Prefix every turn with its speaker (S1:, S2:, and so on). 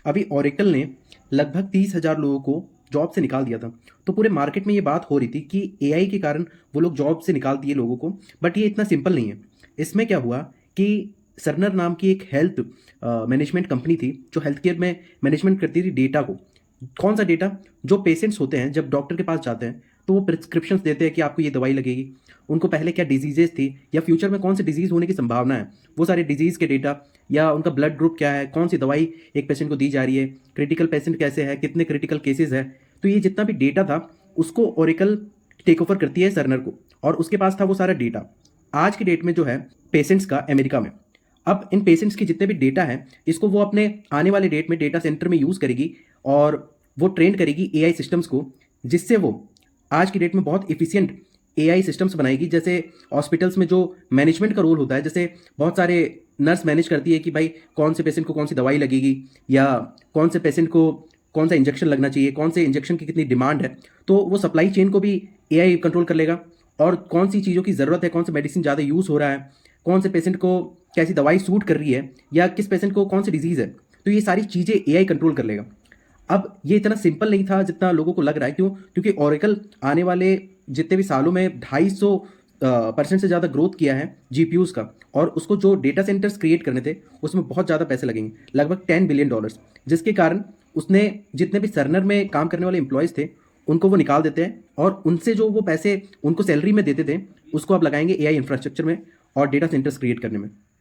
S1: अभी ओरेकल ने लगभग 30,000 लोगों को जॉब से निकाल दिया था। तो पूरे मार्केट में ये बात हो रही थी कि एआई के कारण वो लोग जॉब से निकाल दिए लोगों को। बट ये इतना सिंपल नहीं है। इसमें क्या हुआ कि सर्नर नाम की एक हेल्थ मैनेजमेंट कंपनी थी जो हेल्थ केयर में मैनेजमेंट करती थी डेटा को। कौन सा डेटा? जो पेशेंट्स होते हैं जब डॉक्टर के पास जाते हैं तो वो प्रिस्क्रिप्शंस देते हैं कि आपको ये दवाई लगेगी। उनको पहले क्या डिजीजेस थी या फ्यूचर में कौन सी डिजीज़ होने की संभावना है, वो सारे डिजीज़ के डेटा, या उनका ब्लड ग्रुप क्या है, कौन सी दवाई एक पेशेंट को दी जा रही है, क्रिटिकल पेशेंट कैसे है, कितने क्रिटिकल केसेस है। तो ये जितना भी डेटा था उसको ओरेकल टेक ओवर करती है सर्नर को, और उसके पास था वो सारा डेटा। आज की डेट में जो है पेशेंट्स का अमेरिका में, अब इन पेशेंट्स के जितने भी डेटा है इसको वो अपने आने वाले डेट में डेटा सेंटर में यूज़ करेगी, और वो ट्रेन करेगी एआई सिस्टम्स को, जिससे वो आज की डेट में बहुत इफ़िशियंट एआई सिस्टम्स बनाएगी। जैसे हॉस्पिटल्स में जो मैनेजमेंट का रोल होता है, जैसे बहुत सारे नर्स मैनेज करती है कि भाई कौन से पेशेंट को कौन सी दवाई लगेगी, या कौन से पेशेंट को कौन सा इंजेक्शन लगना चाहिए, कौन से इंजेक्शन की कितनी डिमांड है। तो वो सप्लाई चेन को भी एआई कंट्रोल कर लेगा, और कौन सी चीज़ों की ज़रूरत है, कौन सा मेडिसिन ज़्यादा यूज़ हो रहा है, कौन से पेशेंट को कैसी दवाई सूट कर रही है, या किस पेशेंट को कौन सी डिजीज़ है। तो ये सारी चीज़ें एआई कंट्रोल कर लेगा। अब ये इतना सिंपल नहीं था जितना लोगों को लग रहा है। क्यों? क्योंकि ओरेकल आने वाले जितने भी सालों में 250% से ज़्यादा ग्रोथ किया है जीपीयूज़ का, और उसको जो डेटा सेंटर्स क्रिएट करने थे उसमें बहुत ज़्यादा पैसे लगेंगे, लगभग $10 बिलियन, जिसके कारण उसने जितने भी सर्नर में काम करने वाले एम्प्लॉयज़ थे उनको वो निकाल देते हैं, और उनसे जो वो पैसे उनको सैलरी में देते थे उसको अब लगाएंगे एआई इंफ्रास्ट्रक्चर में और डेटा सेंटर्स क्रिएट करने में।